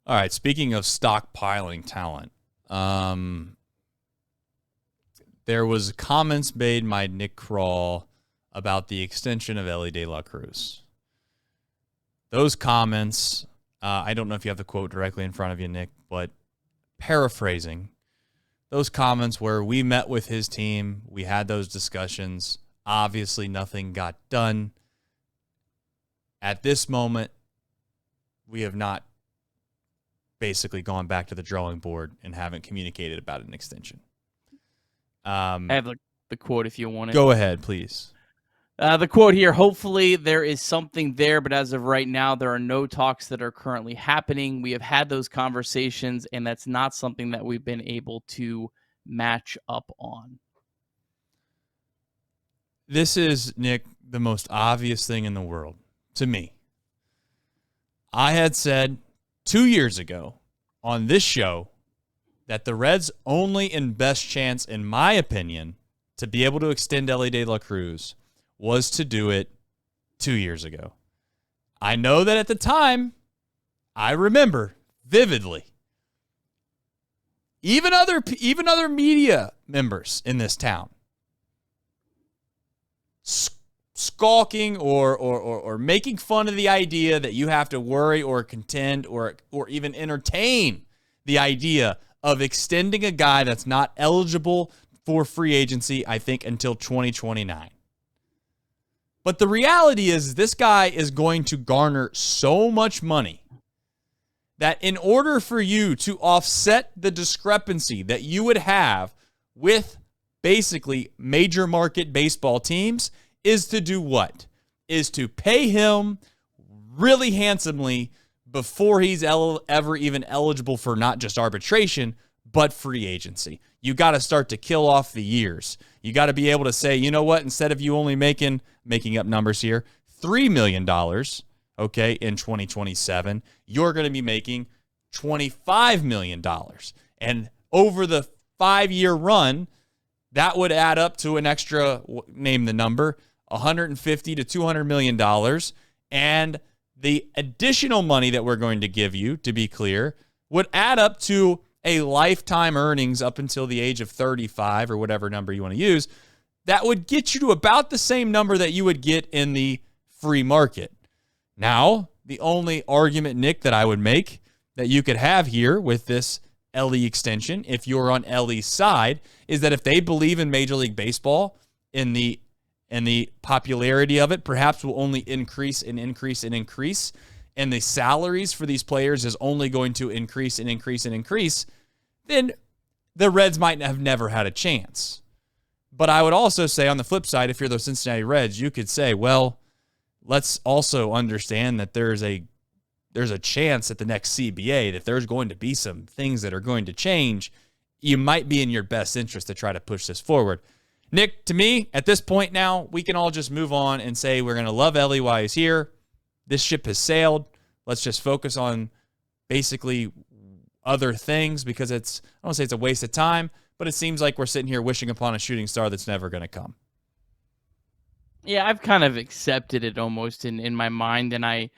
All right, speaking of stockpiling talent, there was comments made by Nick Krall about the extension of Elly De La Cruz. Those comments, I don't know if you have the quote directly in front of you, Nick, but paraphrasing, those comments where we met with his team, we had those discussions, obviously nothing got done. At this moment, we have not basically gone back to the drawing board and haven't communicated about an extension. I have the quote if you want it. Go ahead, please. The quote here, hopefully there is something there, but as of right now, there are no talks that are currently happening. We have had those conversations, and that's not something that we've been able to match up on. This is, Nick, the most obvious thing in the world to me. I had said 2 years ago on this show that the Reds' only and best chance, in my opinion, to be able to extend Elly De La Cruz was to do it 2 years ago. I know that at the time, I remember vividly, even other media members in this town skulking or making fun of the idea that you have to worry or contend or even entertain the idea of extending a guy that's not eligible for free agency, I think, until 2029. But the reality is this guy is going to garner so much money that in order for you to offset the discrepancy that you would have with basically major market baseball teams is to do what? Is to pay him really handsomely before he's ever even eligible for not just arbitration, but free agency. You got to start to kill off the years. You got to be able to say, you know what, instead of you only making up numbers here, $3 million, okay, in 2027, you're going to be making $25 million. And over the 5-year run, that would add up to an extra, name the number, $150 to $200 million. And the additional money that we're going to give you, to be clear, would add up to a lifetime earnings up until the age of 35 or whatever number you want to use. That would get you to about the same number that you would get in the free market. Now, the only argument, Nick, that I would make that you could have here with this Elly extension, if you're on Elly's side, is that if they believe in Major League Baseball, in the popularity of it, perhaps will only increase and increase and increase, and the salaries for these players is only going to increase and increase and increase, then the Reds might have never had a chance. But I would also say on the flip side, if you're the Cincinnati Reds, you could say, well, let's also understand that there's a chance at the next CBA that there's going to be some things that are going to change. You might be in your best interest to try to push this forward. Nick, to me, at this point now, we can all just move on and say we're going to love Elly while he's here. This ship has sailed. Let's just focus on basically other things because I don't want to say it's a waste of time, but it seems like we're sitting here wishing upon a shooting star that's never going to come. Yeah, I've kind of accepted it almost in my mind, and I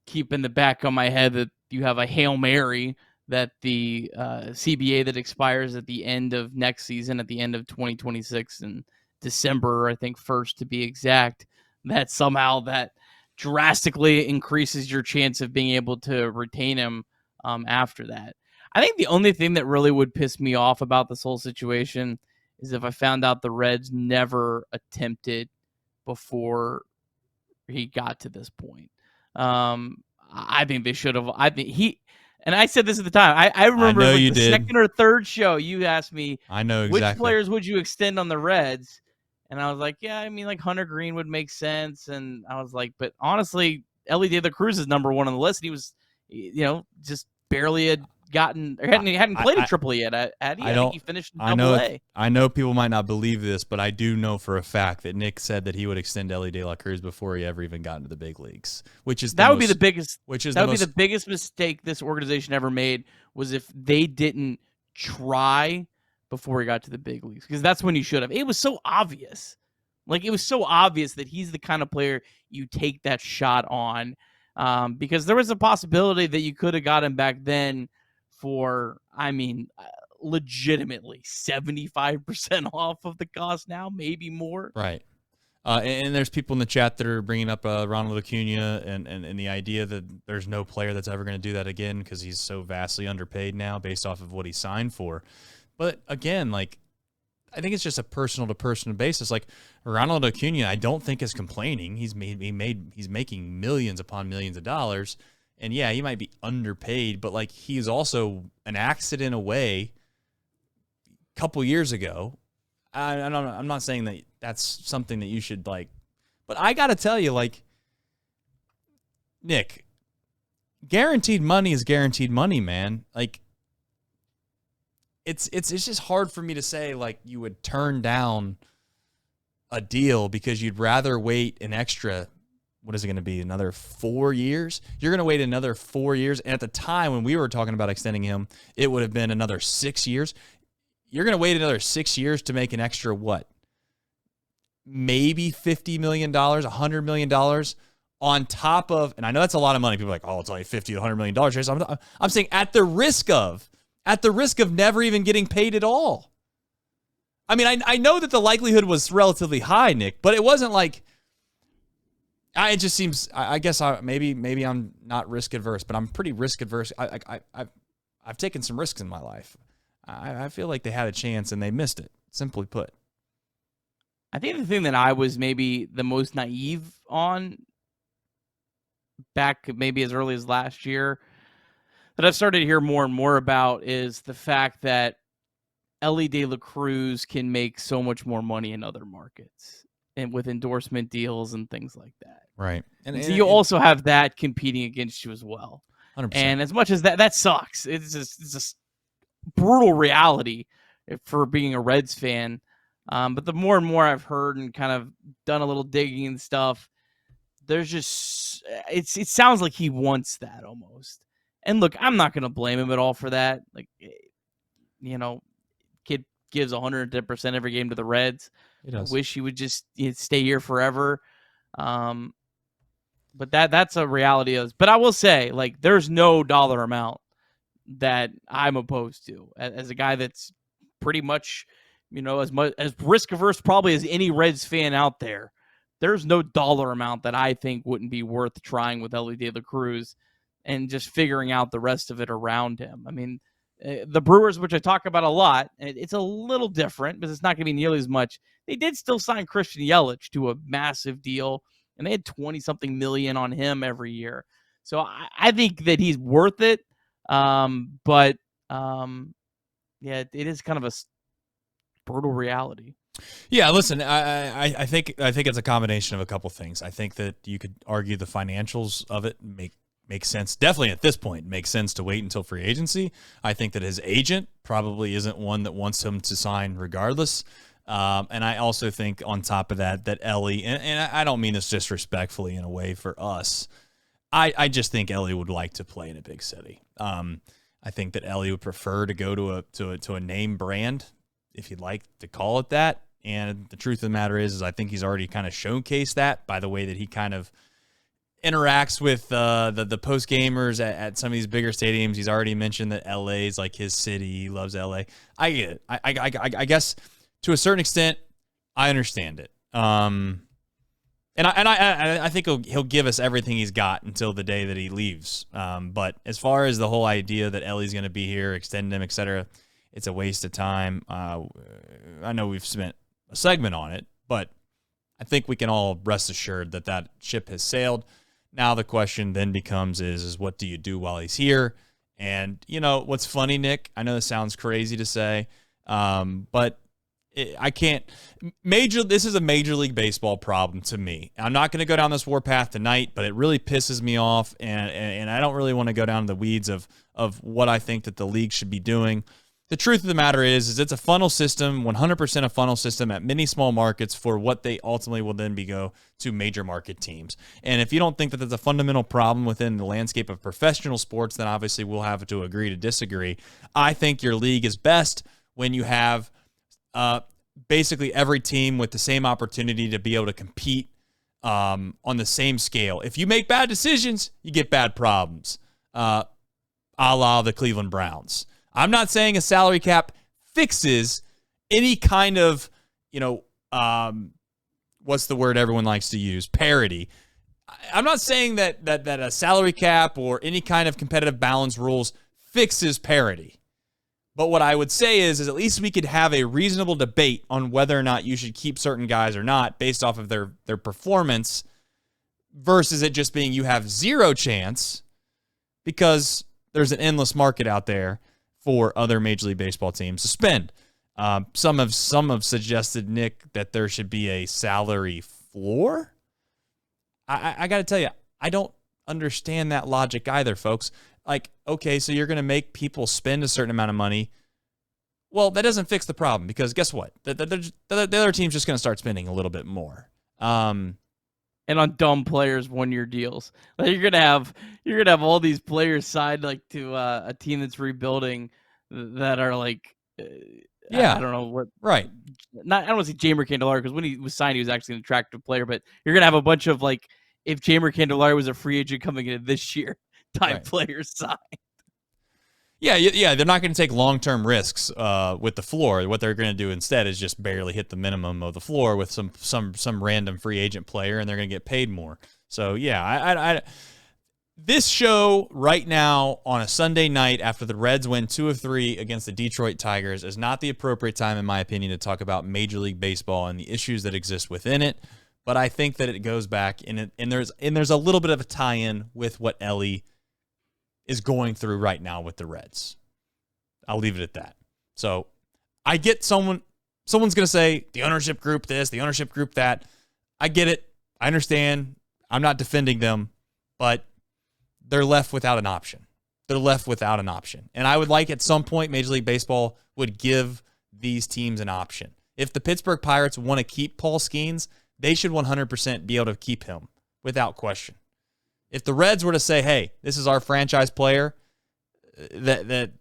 keep in the back of my head that you have a Hail Mary that the CBA that expires at the end of next season, at the end of 2026 in December, I think 1st to be exact, that somehow that drastically increases your chance of being able to retain him after that. I think the only thing that really would piss me off about this whole situation is if I found out the Reds never attempted before he got to this point. I think they should have. And I said this at the time. I remember the second or third show you asked me, I know exactly which players would you extend on the Reds? And I was like, yeah, I mean, like Hunter Green would make sense. And I was like, but honestly, Elly De La Cruz is number one on the list. He was, just barely had gotten or hadn't played a triple yet. I think he finished in double A. I know people might not believe this, but I do know for a fact that Nick said that he would extend Elly De La Cruz before he ever even got into the big leagues, would be the biggest mistake this organization ever made was if they didn't try before he got to the big leagues, because that's when you should have. It was so obvious. Like, it was so obvious that he's the kind of player you take that shot on. because there was a possibility that you could have got him back then for, legitimately 75% off of the cost now, maybe more. Right. And there's people in the chat that are bringing up Ronald Acuna and the idea that there's no player that's ever going to do that again because he's so vastly underpaid now based off of what he signed for. But again, like, I think it's just a personal-to-personal basis. Like, Ronald Acuna, I don't think is complaining. He's making millions upon millions of dollars, and yeah, he might be underpaid, but like, he's also an accident away. A couple years ago, I'm not saying that that's something that you should like, but I got to tell you, like, Nick, guaranteed money is guaranteed money, man. Like, it's just hard for me to say, like, you would turn down a deal because you'd rather wait an extra, what is it going to be, another 4 years? You're going to wait another 4 years. And at the time when we were talking about extending him, it would have been another 6 years. You're going to wait another 6 years to make an extra what? Maybe $50 million, $100 million on top of, and I know that's a lot of money. People are like, oh, it's only $50 to $100 million. I'm saying at the risk of never even getting paid at all. I mean, I know that the likelihood was relatively high, Nick, but it wasn't like, it just seems, I guess maybe I'm not risk adverse, but I'm pretty risk adverse. I've taken some risks in my life. I feel like they had a chance and they missed it, simply put. I think the thing that I was maybe the most naive on back maybe as early as last year that I've started to hear more and more about is the fact that Elly De La Cruz can make so much more money in other markets and with endorsement deals and things like that. Right. And so you also have that competing against you as well. 100%. And as much as that sucks, it's just brutal reality for being a Reds fan. But the more and more I've heard and kind of done a little digging and stuff, there's just it sounds like he wants that almost. And look, I'm not going to blame him at all for that. Like, kid gives 110% every game to the Reds. I wish he would just stay here forever. But that's a reality of this. But I will say, like, there's no dollar amount that I'm opposed to as a guy that's pretty much, as risk averse probably as any Reds fan out there. There's no dollar amount that I think wouldn't be worth trying with Elly De La Cruz and just figuring out the rest of it around him. I mean, the Brewers, which I talk about a lot, it's a little different because it's not going to be nearly as much. They did still sign Christian Yelich to a massive deal, and they had 20-something million on him every year. So I think that he's worth it. But it is kind of a brutal reality. Yeah, listen, I think it's a combination of a couple things. I think that you could argue the financials of it make sense. Definitely at this point, makes sense to wait until free agency. I think that his agent probably isn't one that wants him to sign regardless. And I also think on top of that Elly, and I don't mean this disrespectfully in a way for us, I just think Elly would like to play in a big city. I think that Elly would prefer to go to a name brand, if you'd like to call it that. And the truth of the matter is I think he's already kind of showcased that by the way that he kind of interacts with the post gamers at some of these bigger stadiums. He's already mentioned that LA is like his city. He loves LA. I get it. I guess to a certain extent, I understand it. And I think he'll give us everything he's got until the day that he leaves. But as far as the whole idea that Ellie's going to be here, extend him, etc., it's a waste of time. I know we've spent a segment on it, but I think we can all rest assured that ship has sailed. Now the question then becomes is what do you do while he's here? And what's funny, Nick? I know this sounds crazy to say, but I can't. This is a Major League Baseball problem to me. I'm not going to go down this warpath tonight, but it really pisses me off, and I don't really want to go down the weeds of what I think that the league should be doing. The truth of the matter is it's a funnel system, 100% a funnel system at many small markets for what they ultimately will then go to major market teams. And if you don't think that there's a fundamental problem within the landscape of professional sports, then obviously we'll have to agree to disagree. I think your league is best when you have basically every team with the same opportunity to be able to compete on the same scale. If you make bad decisions, you get bad problems, a la the Cleveland Browns. I'm not saying a salary cap fixes any kind of, what's the word everyone likes to use? Parity. I'm not saying that a salary cap or any kind of competitive balance rules fixes parity. But what I would say is at least we could have a reasonable debate on whether or not you should keep certain guys or not based off of their performance versus it just being you have zero chance because there's an endless market out there for other Major League Baseball teams to spend. Some have suggested, Nick, that there should be a salary floor. I got to tell you, I don't understand that logic either, folks. Like, okay, so you're going to make people spend a certain amount of money. Well, that doesn't fix the problem because guess what? The other team's just going to start spending a little bit more. And on dumb players, 1-year deals. Like you're gonna have all these players signed like to a team that's rebuilding that are like, I don't know what. Right. I don't want to say Jamer Candelario because when he was signed, he was actually an attractive player. But you're gonna have a bunch of like, if Jamer Candelario was a free agent coming in this year, type players signed. Yeah, they're not going to take long-term risks with the floor. What they're going to do instead is just barely hit the minimum of the floor with some random free agent player, and they're going to get paid more. So, yeah, this show right now on a Sunday night after the Reds win 2 of 3 against the Detroit Tigers is not the appropriate time, in my opinion, to talk about Major League Baseball and the issues that exist within it. But I think that it goes back, and there's a little bit of a tie-in with what Elly is going through right now with the Reds. I'll leave it at that. So I get someone's going to say the ownership group this, the ownership group that. I get it. I understand. I'm not defending them, but they're left without an option. And I would like at some point Major League Baseball would give these teams an option. If the Pittsburgh Pirates want to keep Paul Skeens, they should 100% be able to keep him without question. If the Reds were to say, hey, this is our franchise player, that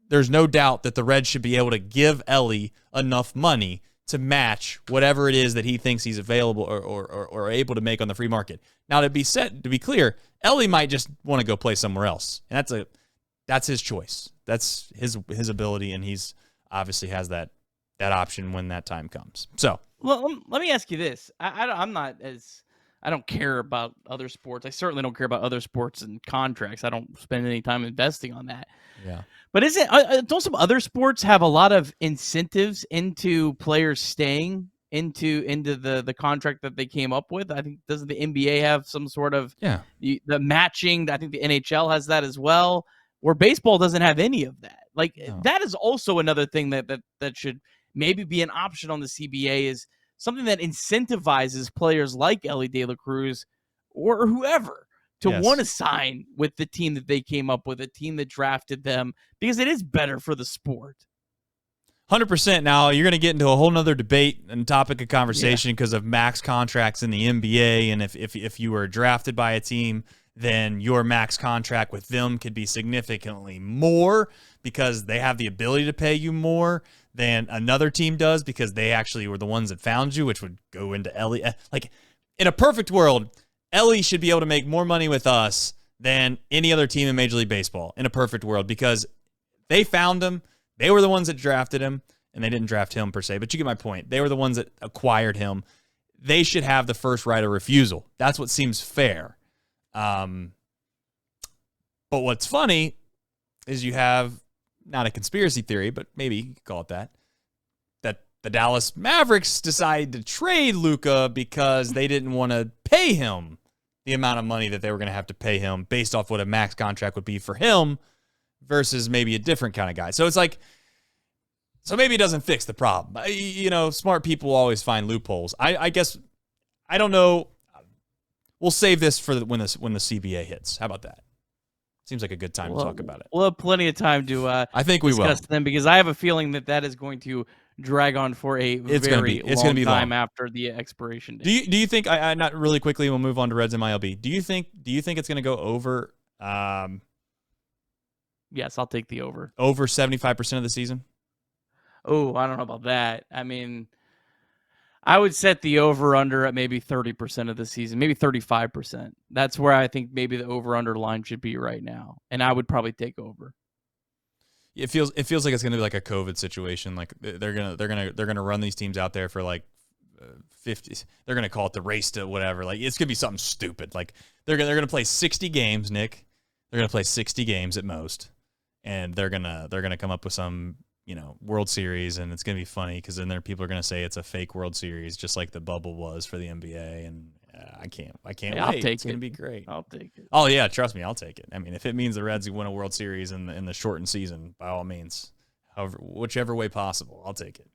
there's no doubt that the Reds should be able to give Elly enough money to match whatever it is that he thinks he's available or able to make on the free market. Now, to be clear, Elly might just want to go play somewhere else. And that's his choice. That's his ability, and he's obviously has that option when that time comes. So, well, let me ask you this. I don't care about other sports. I certainly don't care about other sports and contracts. I don't spend any time investing on that. Yeah. But don't some other sports have a lot of incentives into players staying into the contract that they came up with? I think, doesn't the NBA have some sort of the matching? I think the NHL has that as well, where baseball doesn't have any of that. Like that is also another thing that should maybe be an option on the CBA, is something that incentivizes players like Elly De La Cruz or whoever to want to sign with the team that they came up with, a team that drafted them, because it is better for the sport. 100%. Now, you're going to get into a whole nother debate and topic of conversation because of max contracts in the NBA, and if you were drafted by a team, then your max contract with them could be significantly more because they have the ability to pay you more than another team does because they actually were the ones that found you, which would go into Elly. Like, in a perfect world, Elly should be able to make more money with us than any other team in Major League Baseball in a perfect world because they found him. They were the ones that drafted him, and they didn't draft him per se, but you get my point. They were the ones that acquired him. They should have the first right of refusal. That's what seems fair. But what's funny is you have, not a conspiracy theory, but maybe you could call it that the Dallas Mavericks decided to trade Luka because they didn't want to pay him the amount of money that they were going to have to pay him based off what a max contract would be for him versus maybe a different kind of guy. So it's like, so maybe it doesn't fix the problem. Smart people always find loopholes. I guess, I don't know. We'll save this for when the CBA hits. How about that? Seems like a good time to talk about it. We'll have plenty of time to I think we discuss will. them, because I have a feeling that is going to drag on for it's very long time after the expiration date. Do you think, I not really quickly, we'll move on to Reds and MLB. Do you think it's going to go over Yes, I'll take the over. Over 75% of the season? Oh, I don't know about that. I mean, I would set the over-under at maybe 30% of the season, maybe 35%. That's where I think maybe the over-under line should be right now, and I would probably take over. It feels like it's going to be like a COVID situation. Like they're gonna run these teams out there for like 50. They're gonna call it the race to whatever. Like it's gonna be something stupid. Like they're gonna play 60 games, Nick. They're gonna play 60 games at most, and they're gonna come up with some World Series, and it's gonna be funny because then people are gonna say it's a fake World Series, just like the bubble was for the NBA. And I can't wait. It's gonna be great. I'll take it. Oh yeah, trust me, I'll take it. I mean, if it means the Reds win a World Series in the shortened season, by all means, whichever way possible, I'll take it.